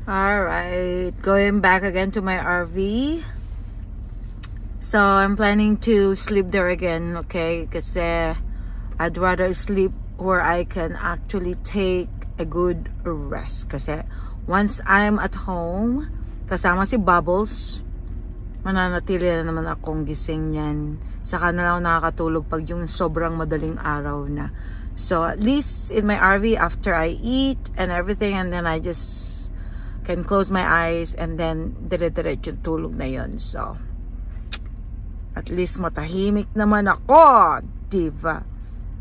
Alright, going back again to my RV. So I'm planning to sleep there again, okay? Kasi I'd rather sleep where I can actually take a good rest. Kasi once I'm at home, kasama si Bubbles, mananatili na naman akong gising yan. Saka na lang nakakatulog pag yung sobrang madaling araw na. So at least in my RV, after I eat and everything, and then I just can close my eyes and then dire-diretso yung tulog na yun. So at least matahimik naman ako, diva.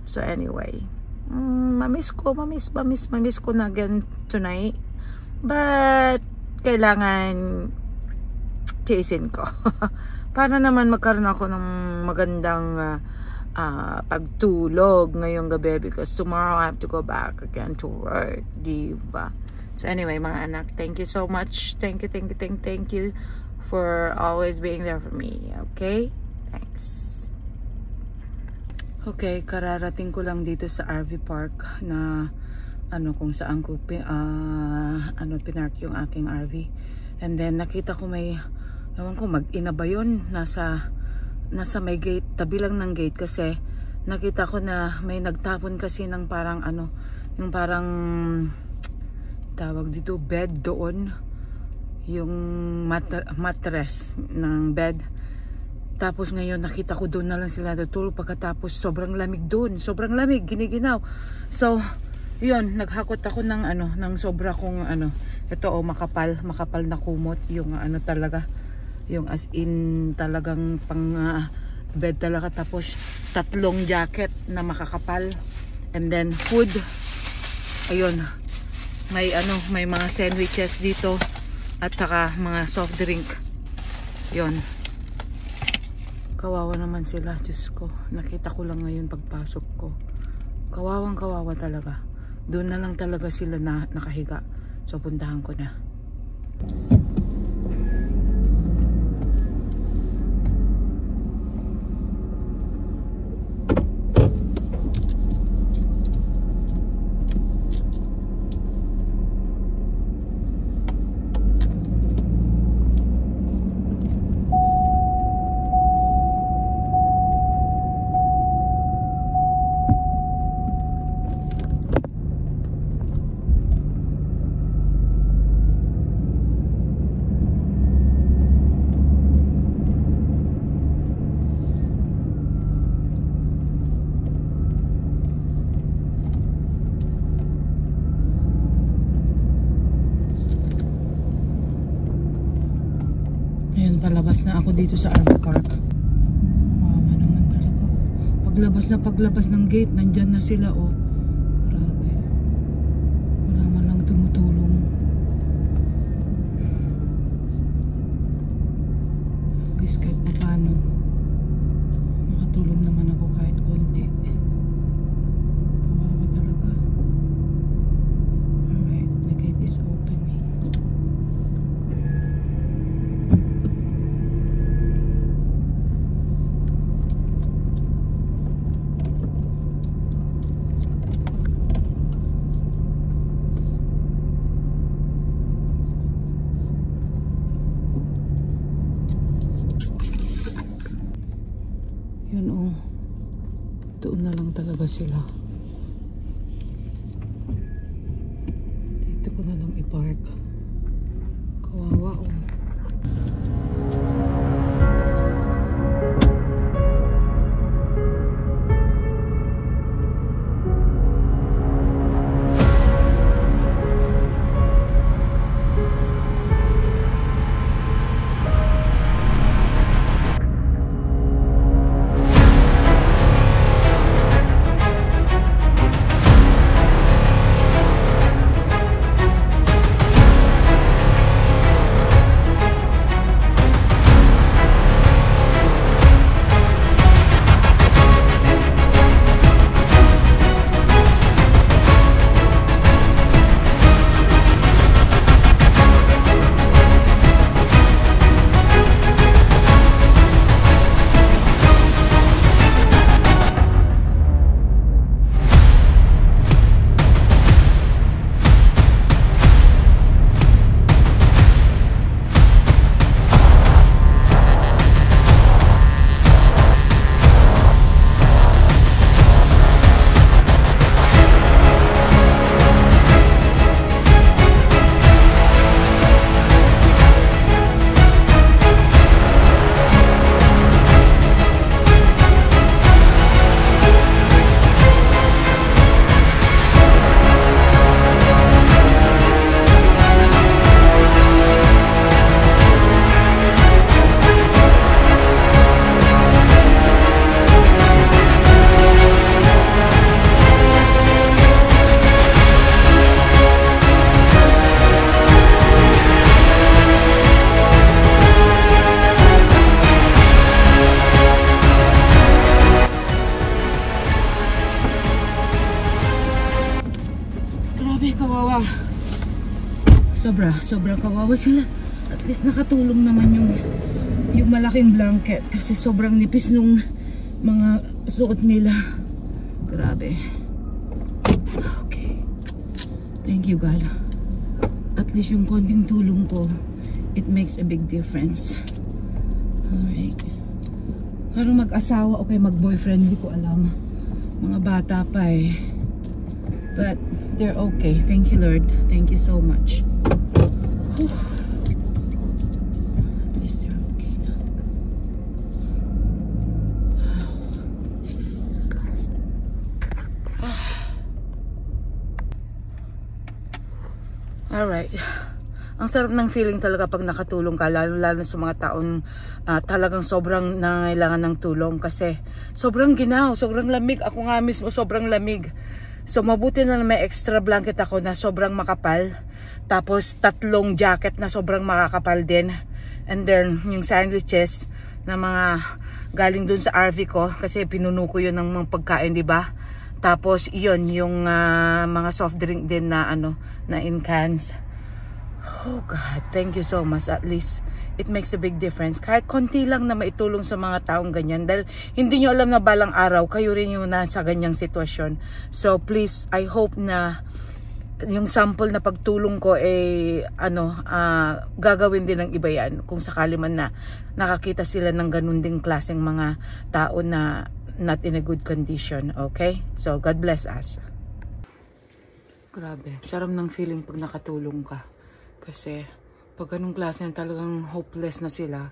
So anyway, mamiss ko na again tonight. But kailangan tiisin ko para naman magkaroon ako ng magandang pagtulog ngayong gabi, because tomorrow I have to go back again to work, diba? So anyway, mga anak, thank you so much. Thank you for always being there for me. Okay? Thanks. Okay, kararating ko lang dito sa RV park na kung saan ko pinark yung aking RV. And then nakita ko may, ewan ko, mag-ina ba yun? Nasa may gate, tabi lang ng gate, kasi nakita ko na may nagtapon kasi ng parang yung parang tawag dito, bed doon, yung mattress ng bed. Tapos ngayon nakita ko doon na lang sila tutulog, pagkatapos sobrang lamig doon, sobrang lamig, giniginaw. So yun, naghakot ako ng ng sobra kong ito makapal na kumot, yung talaga, yung as in talagang pang bed talaga. Tapos 3 jacket na makakapal, and then food, ayun, may mga sandwiches dito at saka mga soft drink. Yon, kawawa naman sila, Diyos ko. Nakita ko lang ngayon pagpasok ko, kawawa talaga. Doon na lang talaga sila na nakahiga. So puntahan ko na. Palabas na ako dito sa RV park. Wawa naman talaga. Paglabas ng gate, nandyan na sila, oh. Grabe. Wala man lang tumutulong. Guys, kahit pa paano, makatulong naman ako kahit konti. Kawawa talaga. Alright, the gate is opening. Yun, oh. Doon na lang talaga sila. Dito ko na lang i-park. Kawawa, oh. sila. Sobrang kawawa sila. At least nakatulong naman yung malaking blanket kasi sobrang nipis nung mga suot nila. Grabe. Okay. Thank you, God. At least yung konting tulong ko, it makes a big difference. Alright. Parang mag-asawa o kaya mag-boyfriend, hindi ko alam. Mga bata pa eh. But they're okay. Thank you, Lord. Thank you so much. Whew. At least they're okay now. Alright. Ang sarap ng feeling talaga pag nakatulong ka, lalo sa mga taong talagang sobrang nangailangan ng tulong kasi sobrang ginaw, sobrang lamig. Ako nga mismo sobrang lamig. So mabuti na may extra blanket ako na sobrang makapal. Tapos 3 jacket na sobrang makakapal din. And then yung sandwiches na mga galing dun sa RV ko kasi pinuno ko yun ng mga pagkain, di ba? Tapos yun yung mga soft drink din na na in cans. Oh God, thank you so much. At least it makes a big difference. Kahit konti lang na maitulong sa mga taong ganyan. Dahil hindi nyo alam na balang araw, kayo rin yung nasa ganyang sitwasyon. So please, I hope na yung sample na pagtulong ko gagawin din ng iba yan. Kung sakali man na nakakita sila ng ganun ding klaseng mga tao na not in a good condition. Okay? So God bless us. Grabe, sarap ng feeling pag nakatulong ka. Kasi pag ganung klase talagang hopeless na sila,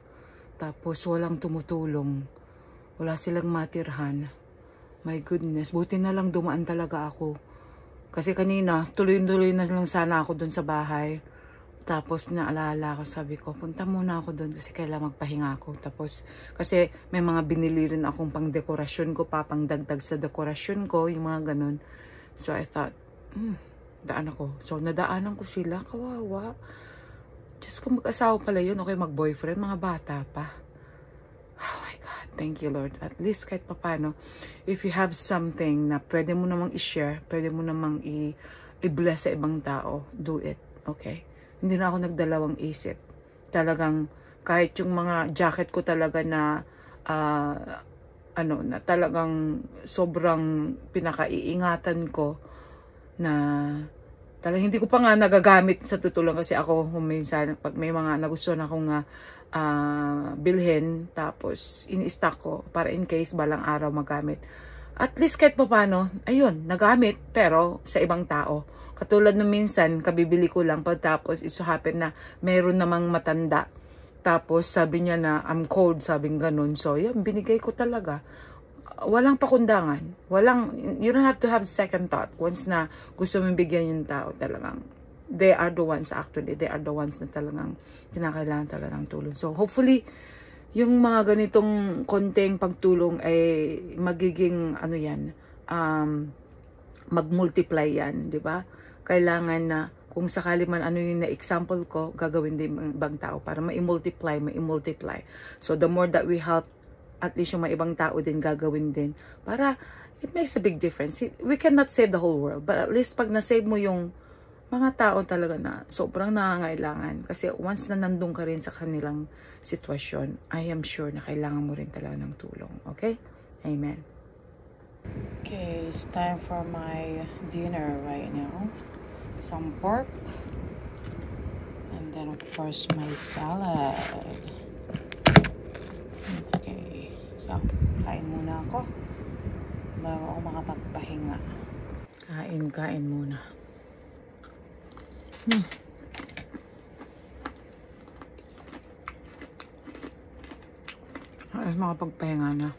tapos walang tumutulong, wala silang matirhan. My goodness, buti na lang dumaan talaga ako. Kasi kanina, tuloy-tuloy na lang sana ako dun sa bahay. Tapos naalala ko, sabi ko, punta muna ako dun kasi kailangan magpahinga ako. Tapos, kasi may mga binili rin akong pang dekorasyon ko pa, pang dagdag sa dekorasyon ko, yung mga ganun. So I thought, daan ako. So, nadaanan ko sila. Kawawa. Diyos ko, mag-asawa pala yun. Okay, mag-boyfriend. Mga bata pa. Oh my God. Thank you, Lord. At least kahit papano, if you have something na pwede mo namang i-share, pwede mo namang i-bless sa ibang tao, do it. Okay? Hindi na ako nagdalawang isip. Talagang, kahit yung mga jacket ko talaga na na talagang sobrang pinakaiingatan ko na talagang hindi ko pa nga nagagamit sa tutulong kasi ako minsan pag may mga nagustuhan akong bilhin tapos ini-stock ko para in case balang araw magamit. At least kahit paano, ayun, nagamit pero sa ibang tao. Katulad ng minsan, kabibili ko lang pagtapos it so happen na mayroon namang matanda. Tapos sabi niya na I'm cold, sabing ganun. So yun, binigay ko talaga. Walang pakundangan. You don't have to have second thought. Once na gusto mong bigyan yung tao, talagang, they are the ones na talagang kinakailangan talaga ng tulong. So, hopefully, yung mga ganitong konting pagtulong ay magiging, mag-multiply yan, di ba? Kailangan na, kung sakali man yung na-example ko, gagawin din ng ibang tao para ma-multiply. So, the more that we help, at least yung mga ibang tao din gagawin din. Para, it makes a big difference. We cannot save the whole world. But at least pag na-save mo yung mga tao talaga na sobrang nangangailangan. Kasi once na nandun ka rin sa kanilang sitwasyon, I am sure na kailangan mo rin talaga ng tulong. Okay? Amen. Okay, it's time for my dinner right now. Some pork. And then of course my salad. So, kain muna ako bago ako makapagpahinga. Kain muna. Ay, makapagpahinga na.